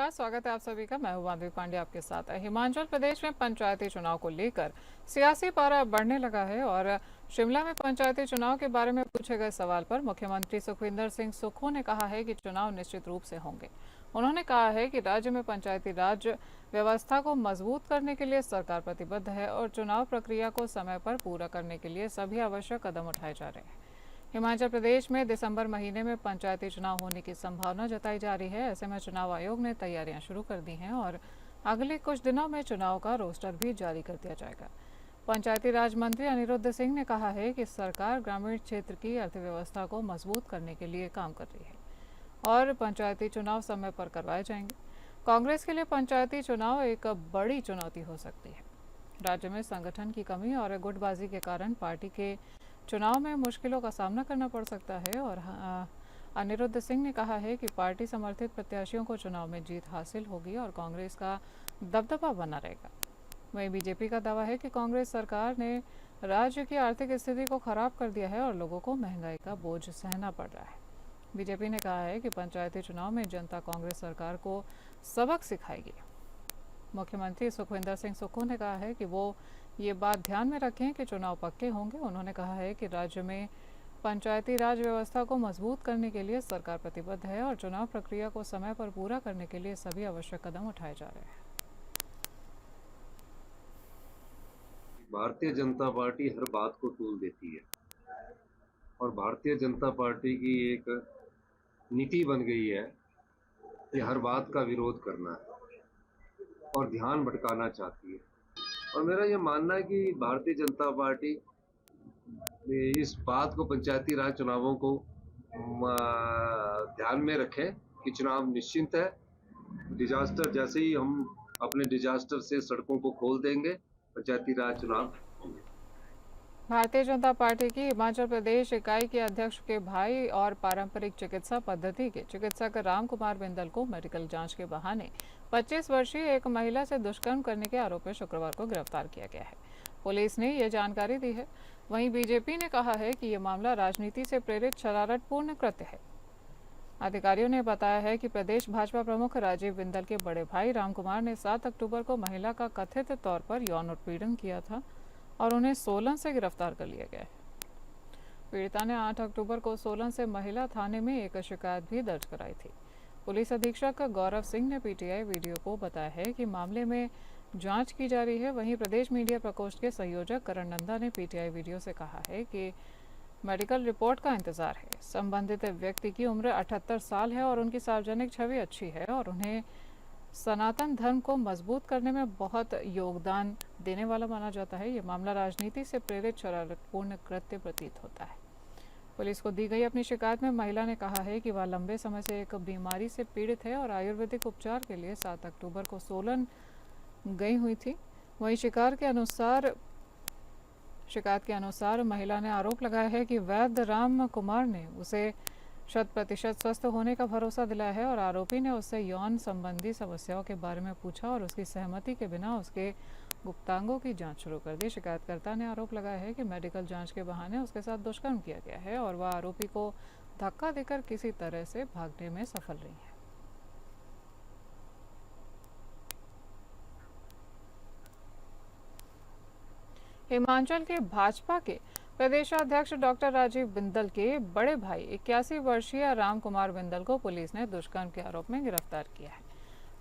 नमस्कार, स्वागत है आप सभी का। मैं हूं माधवी पांडे आपके साथ। हिमाचल प्रदेश में पंचायती चुनाव को लेकर सियासी पारा बढ़ने लगा है और शिमला में पंचायती चुनाव के बारे में पूछे गए सवाल पर मुख्यमंत्री सुखविंदर सिंह सुक्खू ने कहा है कि चुनाव निश्चित रूप से होंगे। उन्होंने कहा है कि राज्य में पंचायती राज व्यवस्था को मजबूत करने के लिए सरकार प्रतिबद्ध है और चुनाव प्रक्रिया को समय पर पूरा करने के लिए सभी आवश्यक कदम उठाए जा रहे हैं। हिमाचल प्रदेश में दिसंबर महीने में पंचायती चुनाव होने की संभावना जताई जा रही है। ऐसे में चुनाव आयोग ने तैयारियां शुरू कर दी हैं और अगले कुछ दिनों में चुनाव का रोस्टर भी जारी कर दिया जाएगा। पंचायती राज मंत्री अनिरुद्ध सिंह ने कहा है कि सरकार ग्रामीण क्षेत्र की अर्थव्यवस्था को मजबूत करने के लिए काम कर रही है और पंचायती चुनाव समय पर करवाए जाएंगे। कांग्रेस के लिए पंचायती चुनाव एक बड़ी चुनौती हो सकती है। राज्य में संगठन की कमी और गुटबाजी के कारण पार्टी के चुनाव में मुश्किलों का सामना करना पड़ सकता है और अनिरुद्ध सिंह ने कहा है कि पार्टी समर्थित प्रत्याशियों को चुनाव में जीत हासिल होगी और कांग्रेस का दबदबा बना रहेगा। वहीं बीजेपी का दावा है कि कांग्रेस सरकार ने राज्य की आर्थिक स्थिति को खराब कर दिया है और लोगों को महंगाई का बोझ सहना पड़ रहा है। बीजेपी ने कहा है कि पंचायती चुनाव में जनता कांग्रेस सरकार को सबक सिखाएगी। मुख्यमंत्री सुखविंदर सिंह सुक्खू ने कहा है कि वो ये बात ध्यान में रखें कि चुनाव पक्के होंगे। उन्होंने कहा है कि राज्य में पंचायती राज व्यवस्था को मजबूत करने के लिए सरकार प्रतिबद्ध है और चुनाव प्रक्रिया को समय पर पूरा करने के लिए सभी आवश्यक कदम उठाए जा रहे हैं। भारतीय जनता पार्टी हर बात को तूल देती है और भारतीय जनता पार्टी की एक नीति बन गई है कि हर बात का विरोध करना है और ध्यान भटकाना चाहती है। और मेरा ये मानना है कि भारतीय जनता पार्टी इस बात को पंचायती राज चुनावों को ध्यान में रखें कि चुनाव निश्चिंत है। डिजास्टर जैसे ही हम अपने डिजास्टर से सड़कों को खोल देंगे, पंचायती राज चुनाव होंगे। भारतीय जनता पार्टी की हिमाचल प्रदेश इकाई के अध्यक्ष के भाई और पारंपरिक चिकित्सा पद्धति के चिकित्सक राम कुमार बिंदल को मेडिकल जांच के बहाने 25 वर्षीय एक महिला से दुष्कर्म करने के आरोप में शुक्रवार को गिरफ्तार किया गया है। पुलिस ने यह जानकारी दी है। वहीं बीजेपी ने कहा है कि यह मामला राजनीति से प्रेरित शरारतपूर्ण कृत्य है। अधिकारियों ने बताया है कि प्रदेश भाजपा प्रमुख राजीव बिंदल के बड़े भाई राम कुमार ने 7 अक्टूबर को महिला का कथित तौर पर यौन उत्पीड़न किया था और उन्हें सोलन से गिरफ्तार कर लिया गया है। पीड़िता ने 8 अक्टूबर को सोलन से महिला थाने में एक शिकायत भी दर्ज कराई थी। पुलिस अधीक्षक गौरव सिंह ने पीटीआई वीडियो को बताया है कि मामले में जांच की जा रही है। वहीं प्रदेश मीडिया प्रकोष्ठ के संयोजक करण नंदा ने पीटीआई वीडियो से कहा है कि मेडिकल रिपोर्ट का इंतजार है। संबंधित व्यक्ति की उम्र 78 साल है और उनकी सार्वजनिक छवि अच्छी है और उन्हें सनातन धर्म को मजबूत करने में बहुत योगदान देने वाला माना जाता है। ये मामला राजनीति से प्रेरित शरारतपूर्ण कृत्य प्रतीत होता है। पुलिस को दी गई अपनी शिकायत में महिला ने कहा है कि वह लंबे समय से एक बीमारी से पीड़ित है और आयुर्वेदिक उपचार के लिए 7 अक्टूबर को सोलन गई हुई थी। वहीं शिकायत के अनुसार महिला ने आरोप लगाया है कि वैद्य राम कुमार ने उसे 100% स्वस्थ होने का भरोसा दिलाया है और आरोपी ने उससे यौन संबंधी समस्याओं के बारे में पूछा और उसकी सहमति के बिना उसके गुप्तांगों की जांच शुरू कर दी। शिकायतकर्ता ने आरोप लगाया है कि मेडिकल जांच के बहाने उसके साथ दुष्कर्म किया गया है और वह आरोपी को धक्का देकर किसी तरह से भागने में सफल रही है। हिमाचल के भाजपा के प्रदेशाध्यक्ष डॉक्टर राजीव बिंदल के बड़े भाई 81 वर्षीय राम कुमार बिंदल को पुलिस ने दुष्कर्म के आरोप में गिरफ्तार किया है।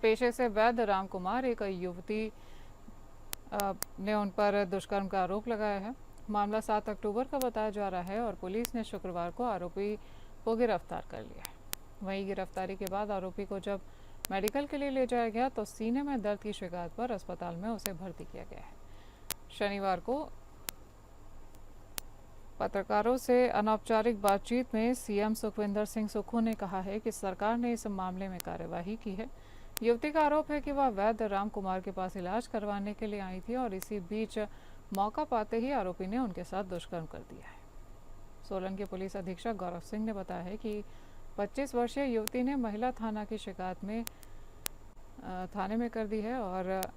पेशे से वैद्य राम कुमार एक युवती ने उन पर दुष्कर्म का आरोप लगाया है। मामला 7 अक्टूबर का बताया जा रहा है और पुलिस ने शुक्रवार को आरोपी को गिरफ्तार कर लिया है। वहीं गिरफ्तारी के बाद आरोपी को जब मेडिकल के लिए ले जाया गया तो सीने में दर्द की शिकायत पर अस्पताल में उसे भर्ती किया गया है। शनिवार को पत्रकारों से अनौपचारिक बातचीत में सीएम सुखविंदर सिंह सुक्खू ने कहा है कि सरकार ने इस मामले में कार्यवाही की है। युवती का आरोप है कि वह वैद्य राम कुमार के पास इलाज करवाने के लिए आई थी और इसी बीच मौका पाते ही आरोपी ने उनके साथ दुष्कर्म कर दिया है। सोलन के पुलिस अधीक्षक गौरव सिंह ने बताया है कि 25 वर्षीय युवती ने महिला थाना की शिकायत में थाने में कर दी है और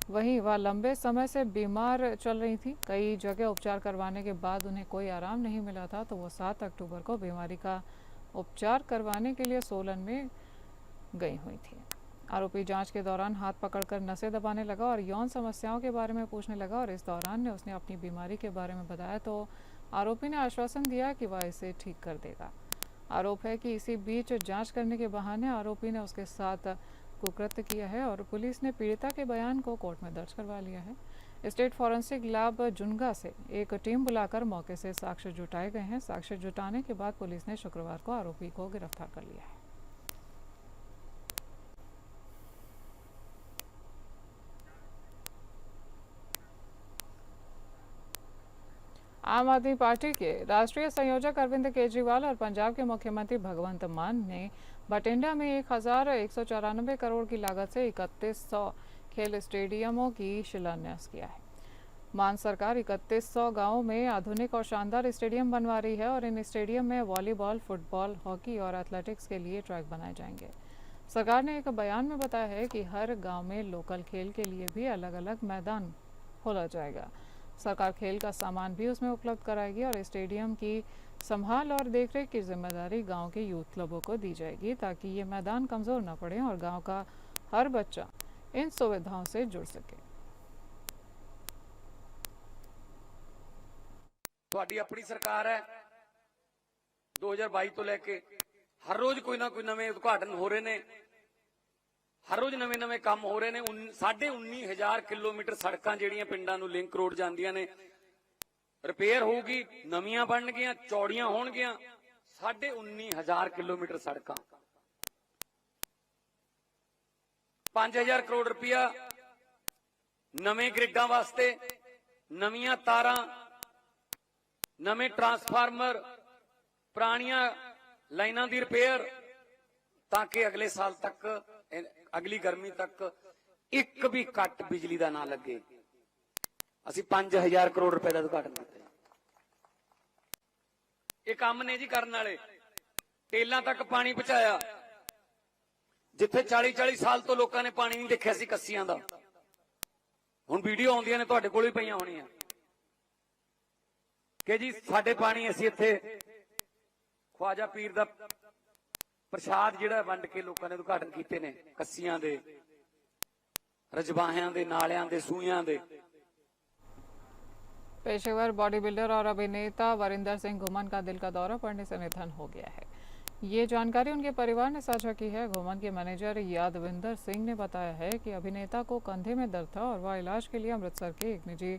वहीं वह लंबे समय से बीमार चल रही थी। कई जगह उपचार करवाने के बाद उन्हें कोई आराम नहीं मिला था तो वो 7 अक्टूबर को बीमारी का उपचार करवाने के लिए सोलन में गई हुई थी। आरोपी जांच के दौरान हाथ पकड़कर नसें दबाने लगा और यौन समस्याओं के बारे में पूछने लगा और इस दौरान ने उसने अपनी बीमारी के बारे में बताया तो आरोपी ने आश्वासन दिया कि वह इसे ठीक कर देगा। आरोप है कि इसी बीच जांच करने के बहाने आरोपी ने उसके साथ कुकृत्य किया है और पुलिस ने पीड़िता के बयान को कोर्ट में दर्ज करवा लिया है। स्टेट फॉरेंसिक लैब जुनगा से एक टीम बुलाकर मौके से साक्ष्य जुटाए गए हैं। साक्ष्य जुटाने के बाद पुलिस ने शुक्रवार को आरोपी को गिरफ्तार कर लिया है। आम आदमी पार्टी के राष्ट्रीय संयोजक अरविंद केजरीवाल और पंजाब के मुख्यमंत्री भगवंत मान ने बठिंडा में 1194 करोड़ की लागत से 3100 खेल स्टेडियमों की शिलान्यास किया है। मान सरकार 3100 गांवों में आधुनिक और शानदार स्टेडियम बनवा रही है और इन स्टेडियम में वॉलीबॉल, फुटबॉल, हॉकी और एथलेटिक्स के लिए ट्रैक बनाए जाएंगे। सरकार ने एक बयान में बताया है कि हर गांव में लोकल खेल के लिए भी अलग अलग मैदान खोला जाएगा। सरकार खेल का सामान भी उसमें उपलब्ध कराएगी और स्टेडियम की संभाल और देखरेख की जिम्मेदारी गांव के यूथ क्लबों को दी जाएगी ताकि ये मैदान कमज़ोर न पड़े और गांव का हर बच्चा इन सुविधाओं से जुड़ सके। ਤੁਹਾਡੀ ਆਪਣੀ ਸਰਕਾਰ ਹੈ 2022 ਤੋਂ ਲੈ ਕੇ ਹਰ ਰੋਜ਼ ਕੋਈ ਨਾ ਕੋਈ ਨਵੇਂ ਉਦਘਾਟਨ ਹੋ ਰਹੇ ਨੇ, ਹਰ ਰੋਜ਼ ਨਵੇਂ ਕੰਮ ਹੋ ਰਹੇ ਨੇ। 19,500 ਕਿਲੋਮੀਟਰ ਸੜਕਾਂ ਜਿਹੜੀਆਂ ਪਿੰਡਾਂ ਨੂੰ ਲਿੰਕ ਰੋਡ ਜਾਂਦੀਆਂ ਨੇ ਰਿਪੇਅਰ ਹੋਊਗੀ, ਨਵੀਆਂ ਬਣਨਗੀਆਂ, ਚੌੜੀਆਂ ਹੋਣਗੀਆਂ। 19,500 ਕਿਲੋਮੀਟਰ ਸੜਕਾਂ, 5,000 ਕਰੋੜ ਰੁਪਇਆ ਨਵੇਂ ਗ੍ਰਿਡਾਂ ਵਾਸਤੇ, ਨਵੀਆਂ ਤਾਰਾਂ, ਨਵੇਂ ਟਰਾਂਸਫਾਰਮਰ, ਪੁਰਾਣੀਆਂ ਲਾਈਨਾਂ ਦੀ ਰਿਪੇਅਰ ਤਾਂ ਕਿ ਅਗਲੇ ਸਾਲ ਤੱਕ, ਅਗਲੀ ਗਰਮੀ ਤੱਕ ਇੱਕ ਵੀ ਕੱਟ ਬਿਜਲੀ ਦਾ ਨਾ ਲੱਗੇ। ਅਸੀਂ 5,000 ਕਰੋੜ ਰੁਪਏ ਦਾ ਉਦਘਾਟਨ ਕੀਤਾ। ਇਹ ਕੰਮ ਨੇ ਜੀ ਕਰਨ ਵਾਲੇ। ਟੇਲਾਂ ਤੱਕ ਪਾਣੀ ਪਹੁੰਚਾਇਆ, ਜਿੱਥੇ 40-40 ਸਾਲ ਤੋਂ ਲੋਕਾਂ ਨੇ ਪਾਣੀ ਨਹੀਂ ਦੇਖਿਆ ਸੀ ਕੱਸੀਆਂ ਦਾ। ਹੁਣ ਵੀਡੀਓ ਆਉਂਦੀਆਂ ਨੇ, ਤੁਹਾਡੇ ਕੋਲ ਵੀ ਪਈਆਂ ਹੋਣੀਆਂ ਕਿ ਜੀ ਸਾਡੇ ਪਾਣੀ ਅਸੀਂ ਇੱਥੇ ਖਵਾਜਾ ਪੀਰ ਦਾ ਪ੍ਰਸ਼ਾਦ ਜਿਹੜਾ ਵੰਡ ਕੇ ਲੋਕਾਂ ਨੇ ਉਦਘਾਟਨ ਕੀਤੇ ਨੇ, ਕੱਸੀਆਂ ਦੇ, रजबाहियां दे, नालियां दे, सूइयां दे। पेशेवर बॉडी बिल्डर और अभिनेता वरिंदर सिंह घुमन का दिल का दौरा पड़ने से निधन हो गया है। ये जानकारी उनके परिवार ने साझा की है। घुमन के मैनेजर यादविंदर सिंह ने बताया है कि अभिनेता को कंधे में दर्द था और वह इलाज के लिए अमृतसर के एक निजी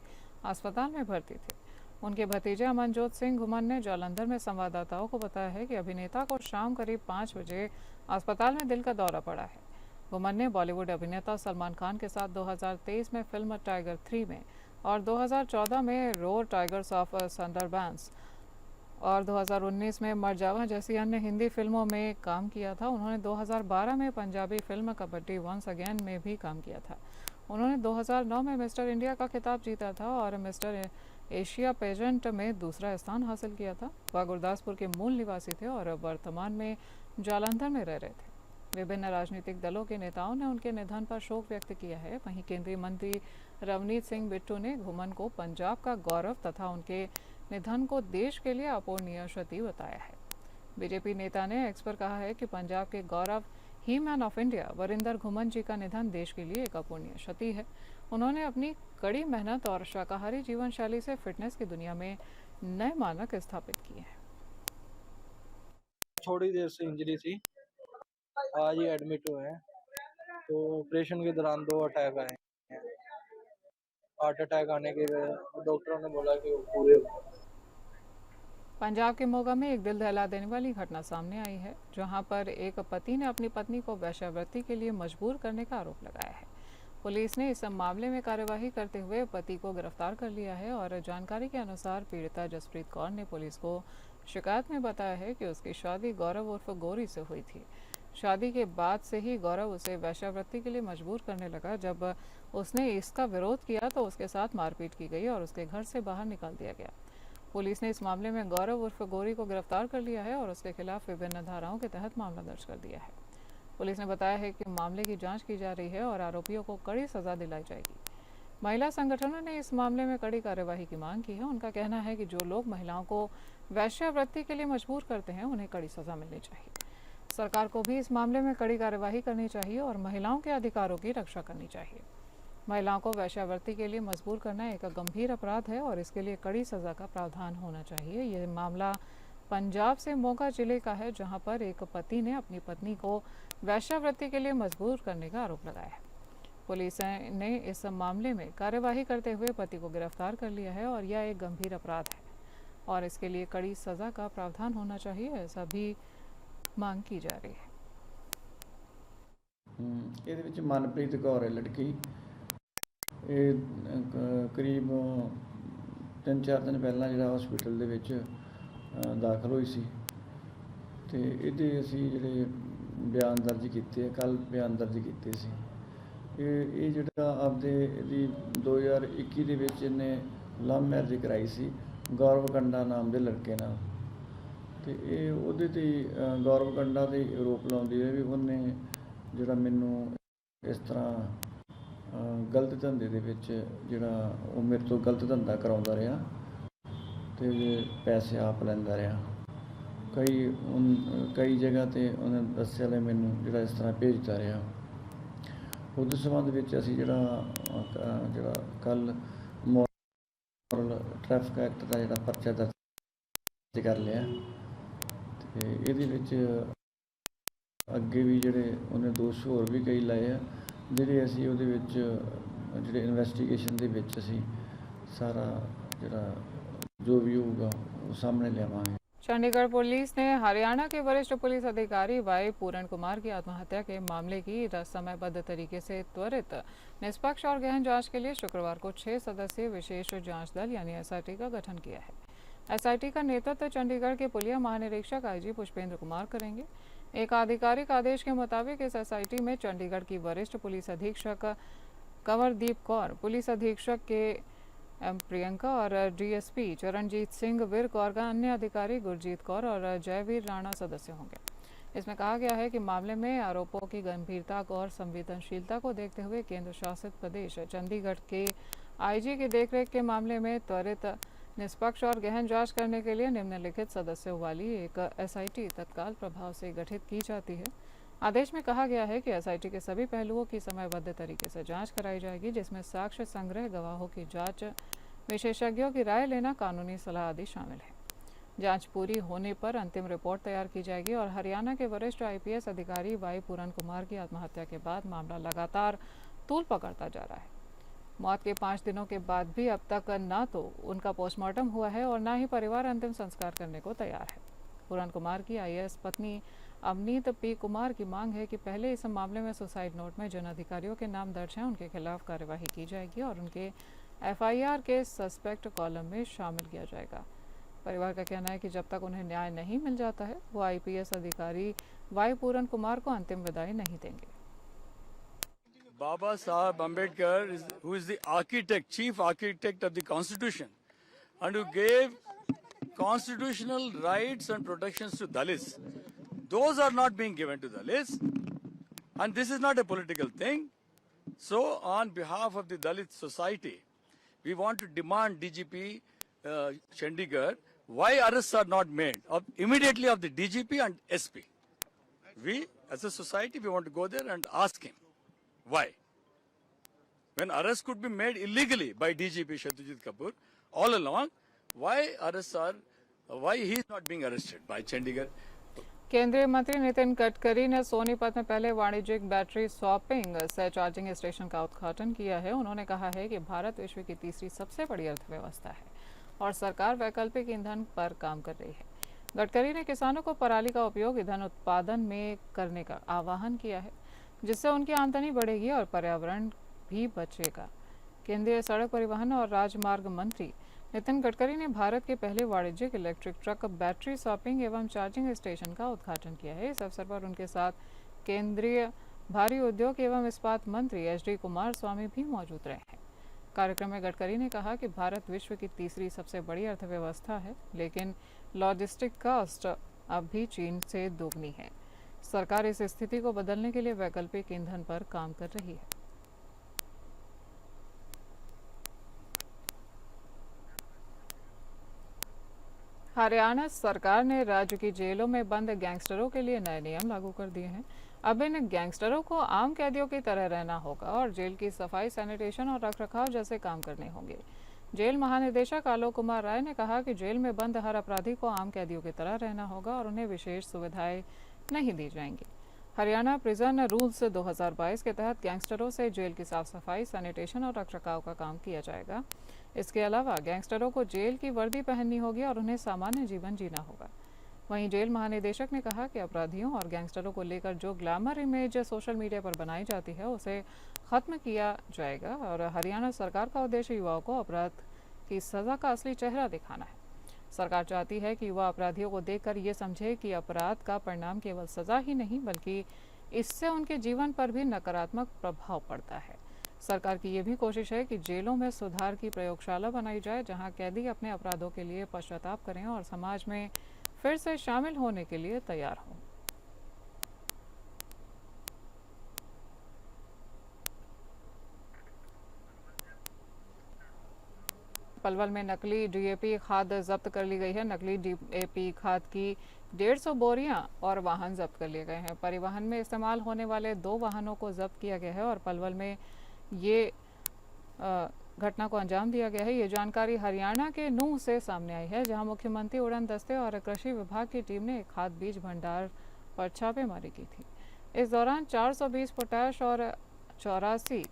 अस्पताल में भर्ती थे। उनके भतीजे अमनजोत सिंह घुमन ने जालंधर में संवाददाताओं को बताया है कि अभिनेता को शाम करीब 5 बजे अस्पताल में दिल का दौरा पड़ा है। घुमन ने बॉलीवुड अभिनेता सलमान खान के साथ 2023 में फिल्म टाइगर 3 में और 2014 में रोर टाइगर्स ऑफ संदरबांस और 2019 में मरजावा जैसी अन्य हिंदी फिल्मों में काम किया था। उन्होंने 2012 में Punjabi film Kabaddi once again में भी काम किया था। उन्होंने 2009 में मिस्टर इंडिया का खिताब जीता था और मिस्टर एशिया पेजेंट में दूसरा स्थान हासिल किया था। वह गुरदासपुर के मूल निवासी थे और वर्तमान में जालंधर में रह रहे थे। विभिन्न राजनीतिक दलों के नेताओं ने उनके निधन पर शोक व्यक्त किया है। वहीं केंद्रीय मंत्री रवनीत सिंह बिट्टू ने घुमन को पंजाब का गौरव तथा उनके निधन को देश के लिए अपूरणीय क्षति बताया है। बीजेपी नेता ने एक्स पर कहा है कि पंजाब के गौरव ही मैन ऑफ इंडिया वरिंदर घुमन जी का निधन देश के लिए एक अपूरणीय क्षति है। उन्होंने अपनी कड़ी मेहनत और शाकाहारी जीवन शैली से फिटनेस की दुनिया में नए मानक स्थापित किए हैं। थोड़ी देर से इंजरी थी, आज ही एडमिट हुए हैं। तो ऑपरेशन के दौरान 2 अटैक आए हैं। हार्ट अटैक आने के डॉक्टरों ने बोला कि वो पूरे। पंजाब के मोगा में एक दिल दहला देने वाली घटना सामने आई है, जहां पर एक पति ने अपनी पत्नी को वेश्यावृत्ति के लिए मजबूर करने का आरोप लगाया है। पुलिस ने इस मामले में कार्यवाही करते हुए पति को गिरफ्तार कर लिया है और जानकारी के अनुसार पीड़िता जसप्रीत कौर ने पुलिस को शिकायत में बताया है कि उसकी शादी गौरव उर्फ गौरी से हुई थी। शादी के बाद से ही गौरव उसे वेश्यावृत्ति के लिए मजबूर करने लगा। जब उसने इसका विरोध किया तो उसके साथ मारपीट की गई और उसके घर से बाहर निकाल दिया गया। पुलिस ने इस मामले में गौरव उर्फ गौरी को गिरफ्तार कर लिया है और उसके खिलाफ विभिन्न धाराओं के तहत मामला दर्ज कर दिया है। पुलिस ने बताया है कि मामले की जांच की जा रही है और आरोपियों को कड़ी सजा दिलाई जाएगी। महिला संगठनों ने इस मामले में कड़ी कार्यवाही की मांग की है। उनका कहना है कि जो लोग महिलाओं को वेश्यावृत्ति के लिए मजबूर करते हैं उन्हें कड़ी सजा मिलनी चाहिए। सरकार को भी इस मामले में कड़ी कार्यवाही करनी चाहिए और महिलाओं के अधिकारों की रक्षा करनी चाहिए। महिलाओं को वेश्यावृत्ति के लिए मजबूर करना एक गंभीर अपराध है और इसके लिए कड़ी सजा का प्रावधान होना चाहिए। ये मामला पंजाब से मोगा जिले का है, जहां पर एक पति ने अपनी पत्नी को वेश्यावृत्ति के लिए मजबूर करने का आरोप लगाया है। पुलिस ने इस मामले में कार्यवाही करते हुए पति को गिरफ्तार कर लिया है और यह एक गंभीर अपराध है और इसके लिए कड़ी सजा का प्रावधान होना चाहिए, ऐसा भी मांग की जा रही है। ਇਹਦੇ ਵਿੱਚ ਮਨਪ੍ਰੀਤ ਕੌਰ ਹੈ ਲੜਕੀ। ਇਹ ਕਰੀਬ 3-4 ਦਿਨ ਪਹਿਲਾਂ ਜਿਹੜਾ ਹਸਪੀਟਲ ਦੇ ਵਿੱਚ ਦਾਖਲ ਹੋਈ ਸੀ ਤੇ ਇਹਦੇ ਅਸੀਂ ਜਿਹੜੇ ਬਿਆਨ ਦਰਜ ਕੀਤੇ, ਕੱਲ ਬਿਆਨ ਦਰਜ ਕੀਤੇ ਸੀ। ਇਹ ਜਿਹੜਾ ਆਪਦੇ ਇਹਦੀ 2021 ਦੇ ਵਿੱਚ ਇਹਨੇ ਲਵ ਮੈਰਿਜ ਕਰਾਈ ਸੀ ਗੌਰਵ ਕੰਡਾ ਨਾਮ ਦੇ ਲੜਕੇ ਨਾਲ, ਤੇ ਇਹ ਉਹਦੇ ਤੇ ਗੌਰਵ ਕੰਡਾ ਦੇ ਆਰੋਪ ਲਾਉਂਦੀ ਹੈ ਵੀ ਉਹਨੇ ਜਿਹੜਾ ਮੈਨੂੰ ਇਸ ਤਰ੍ਹਾਂ ਗਲਤ ਧੰਦੇ ਦੇ ਵਿੱਚ ਜਿਹੜਾ ਉਹ ਮੇਰੇ ਤੋਂ ਗਲਤ ਧੰਦਾ ਕਰਾਉਂਦਾ ਰਿਹਾ ਤੇ ਪੈਸੇ ਆਪ ਲੈਂਦਾ ਰਿਹਾ। ਕਈ ਜਗ੍ਹਾ ਤੇ ਉਹਨੇ ਦੱਸਿਆ ਲੈ ਮੈਨੂੰ ਜਿਹੜਾ ਇਸ ਤਰ੍ਹਾਂ ਭੇਜਦਾ ਰਿਹਾ। ਉਹਦੇ ਸੰਬੰਧ ਵਿੱਚ ਅਸੀਂ ਜਿਹੜਾ ਕੱਲ ਮੋਰਲ ਟ੍ਰੈਫਿਕ ਐਕਟ ਦਾ ਜਿਹੜਾ ਪਰਚਾ ਦਰਜ ਕਰ ਲਿਆ ਤੇ ਇਹਦੇ ਵਿੱਚ ਅੱਗੇ ਵੀ ਜਿਹੜੇ ਉਹਨੇ ਦੋਸ਼ ਹੋਰ ਵੀ ਕਈ ਲਾਏ ਆ, ਜਿਹੜੇ ਅਸੀਂ ਉਹਦੇ ਵਿੱਚ ਜਿਹੜੇ ਇਨਵੈਸਟੀਗੇਸ਼ਨ ਦੇ ਵਿੱਚ ਅਸੀਂ ਸਾਰਾ ਜਿਹੜਾ जो भी होगा वो सामने ले आएंगे। चंडीगढ़ पुलिस ने हरियाणा के वरिष्ठ पुलिस अधिकारी वाई पूरण कुमार की आत्महत्या के मामले की समयबद्ध तरीके से त्वरित, निष्पक्ष और गहन जांच के लिए शुक्रवार को 6 सदस्यीय विशेष जांच दल यानी SIT का गठन किया है। SIT का नेतृत्व चंडीगढ़ के पुलिस महानिरीक्षक IG पुष्पेंद्र कुमार करेंगे। एक आधिकारिक आदेश के मुताबिक इस SIT में चंडीगढ़ की वरिष्ठ पुलिस अधीक्षक कंवरदीप कौर, पुलिस अधीक्षक के M प्रियंका और DSP चरणजीत सिंह विर्क और अन्य अधिकारी गुरजीत कौर और जयवीर राणा सदस्य होंगे। इसमें कहा गया है कि मामले में आरोपों की गंभीरता और संवेदनशीलता को देखते हुए केंद्र शासित प्रदेश चंडीगढ़ के IG की देखरेख के मामले में त्वरित, निष्पक्ष और गहन जांच करने के लिए निम्नलिखित सदस्यों वाली एक SIT तत्काल प्रभाव से गठित की जाती है। आदेश में कहा गया है कि SIT के सभी पहलुओं की समयबद्ध तरीके से जांच कराई जाएगी, जिसमें साक्ष्य संग्रह, गवाहों की जांच, विशेषज्ञों की राय लेना, कानूनी सलाह आदि शामिल है। जांच पूरी होने पर अंतिम रिपोर्ट तैयार की जाएगी और हरियाणा के वरिष्ठ IPS अधिकारी वाई पूरन कुमार की आत्महत्या के बाद मामला लगातार तूल पकड़ता जा रहा है। मौत के 5 दिनों के बाद भी अब तक न तो उनका पोस्टमार्टम हुआ है और न ही परिवार अंतिम संस्कार करने को तैयार है। पूरन कुमार की IAS पत्नी अवनीत P कुमार की मांग है कि पहले इस मामले में सुसाइड नोट में जिन अधिकारियों के नाम दर्ज हैं उनके खिलाफ कार्यवाही की जाएगी और उनके FIR के सस्पेक्ट कॉलम में शामिल किया जाएगा। परिवार का कहना है कि जब तक उन्हें न्याय नहीं मिल जाता है वो IPS अधिकारी वाई पूरन कुमार को अंतिम विदाई नहीं देंगे। Baba Saheb Ambedkar, who is the architect, chief architect of the Constitution, and who gave constitutional rights and protections to Dalits. Those are not being given to Dalits, and this is not a political thing. So, on behalf of the Dalit society, we want to demand DGP Chandigarh, why arrests are not made immediately of the DGP and SP. We, as a society, we want to go there and ask him, why? When arrests could be made illegally by DGP Satyajit Kapoor all along, why he is not being arrested by Chandigarh? केंद्रीय मंत्री नितिन गडकरी ने सोनीपत में पहले वाणिज्यिक battery swapping से charging station का उद्घाटन किया है। उन्होंने कहा है कि भारत विश्व की तीसरी सबसे बड़ी अर्थव्यवस्था है और सरकार वैकल्पिक ईंधन पर काम कर रही है। गडकरी ने किसानों को पराली का उपयोग ईंधन उत्पादन में करने का आह्वान किया है, जिससे उनकी आमदनी बढ़ेगी और पर्यावरण भी बचेगा। केंद्रीय सड़क परिवहन और राजमार्ग मंत्री नितिन गडकरी ने भारत के पहले वाणिज्यिक इलेक्ट्रिक ट्रक बैटरी स्वैपिंग एवं चार्जिंग स्टेशन का उद्घाटन किया है। इस अवसर पर उनके साथ केंद्रीय भारी उद्योग एवं इस्पात मंत्री HD कुमार स्वामी भी मौजूद रहे हैं। कार्यक्रम में गडकरी ने कहा कि भारत विश्व की तीसरी सबसे बड़ी अर्थव्यवस्था है, लेकिन लॉजिस्टिक कॉस्ट अब भी चीन से दोगुनी है। सरकार इस स्थिति को बदलने के लिए वैकल्पिक ईंधन पर काम कर रही है। हरियाणा सरकार ने राज्य की जेलों में बंद गैंगस्टरों के लिए नए नियम लागू कर दिए हैं। अब इन गैंगस्टरों को आम कैदियों की तरह रहना होगा और जेल की सफाई, सैनिटेशन और रखरखाव जैसे काम करने होंगे। जेल महानिदेशक आलोक कुमार राय ने कहा कि जेल में बंद हर अपराधी को आम कैदियों की तरह रहना होगा और उन्हें विशेष सुविधाएं नहीं दी जाएंगी। हरियाणा प्रिजन रूल्स 2022 के तहत गैंगस्टरों से जेल की साफ सफाई, सैनिटेशन और रखरखाव का काम किया जाएगा। इसके अलावा गैंगस्टरों को जेल की वर्दी पहननी होगी और उन्हें सामान्य जीवन जीना होगा। वहीं जेल महानिदेशक ने कहा कि अपराधियों और गैंगस्टरों को लेकर जो ग्लैमर इमेज सोशल मीडिया पर बनाई जाती है उसे खत्म किया जाएगा और हरियाणा सरकार का उद्देश्य युवाओं को अपराध की सजा का असली चेहरा दिखाना है। सरकार चाहती है कि युवा अपराधियों को देखकर ये समझे कि अपराध का परिणाम केवल सजा ही नहीं बल्कि इससे उनके जीवन पर भी नकारात्मक प्रभाव पड़ता है। सरकार की ये भी कोशिश है कि जेलों में सुधार की प्रयोगशाला बनाई जाए जहां कैदी अपने अपराधों के लिए पश्चाताप करें और समाज में फिर से शामिल होने के लिए तैयार हों। पलवल में नकली डीएपी खाद जब्त कर ली गई है। नकली डीएपी खाद की 150 बोरियां और वाहन जब्त कर लिए गए हैं। परिवहन में इस्तेमाल होने वाले 2 वाहनों को जब्त किया गया है और पलवल में ये घटना को अंजाम दिया गया है। ये जानकारी हरियाणा के नूंह से सामने आई है, जहां मुख्यमंत्री उड़न दस्ते और कृषि विभाग की टीम ने एक खाद बीज भंडार पर छापेमारी की थी। इस दौरान 420 पोटैश और 84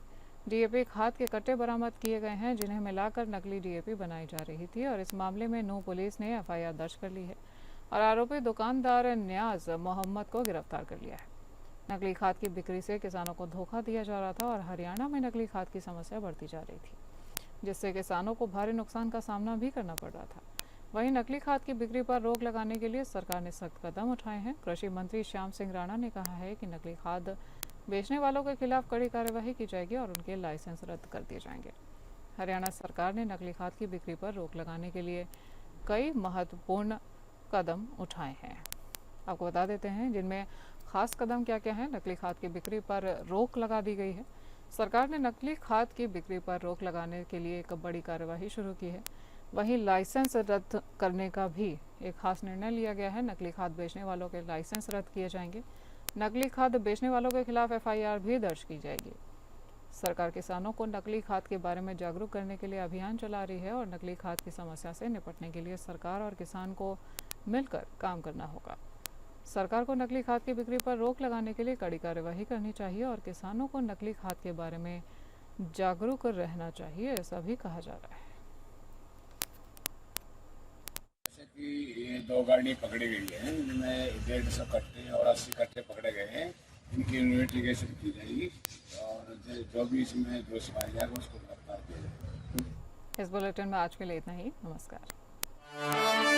डीएपी खाद के कट्टे बरामद किए गए हैं, जिन्हें मिलाकर नकली डीएपी बनाई जा रही थी और इस मामले में नूंह पुलिस ने एफआईआर दर्ज कर ली है और आरोपी दुकानदार न्याज मोहम्मद को गिरफ्तार कर लिया है। नकली खाद की बिक्री से किसानों को धोखा दिया जा रहा था और हरियाणा में नकली खाद की समस्या बढ़ती जा रही थी, जिससे किसानों को भारी नुकसान का सामना भी करना पड़ रहा था। वहीं नकली खाद की बिक्री पर रोक लगाने के लिए सरकार ने सख्त कदम उठाए हैं। कृषि मंत्री श्याम सिंह राणा ने कहा है कि नकली खाद बेचने वालों के खिलाफ कड़ी कार्रवाई की जाएगी और उनके लाइसेंस रद्द कर दिए जाएंगे। हरियाणा सरकार ने नकली खाद की बिक्री पर रोक लगाने के लिए कई महत्वपूर्ण कदम उठाए हैं। आपको बता देते हैं जिनमें खास कदम क्या क्या है। नकली खाद की बिक्री पर रोक लगा दी गई है। सरकार ने नकली खाद की बिक्री पर रोक लगाने के लिए एक बड़ी कार्यवाही शुरू की है। वहीं लाइसेंस रद्द करने का भी एक खास निर्णय लिया गया है। नकली खाद बेचने वालों के लाइसेंस रद्द किए जाएंगे। नकली खाद बेचने वालों के खिलाफ एफआईआर भी दर्ज की जाएगी। सरकार किसानों को नकली खाद के बारे में जागरूक करने के लिए अभियान चला रही है और नकली खाद की समस्या से निपटने के लिए सरकार और किसान को मिलकर काम करना होगा। सरकार को नकली खाद की बिक्री पर रोक लगाने के लिए कड़ी कार्यवाही करनी चाहिए और किसानों को नकली खाद के बारे में जागरूक रहना चाहिए, ऐसा भी कहा जा रहा है। जैसे कि ये 2 गाड़ी पकड़ी गई है, इनमें 150 कट्टे और 80 कट्टे पकड़े गए हैं। इनकी इन्वेस्टिगेशन की जाएगी और जो भी इसमें दोष पाया जाएगा उसको गिरफ्तार किया जाएगा। इस बुलेटिन में आज के लिए इतना ही। नमस्कार।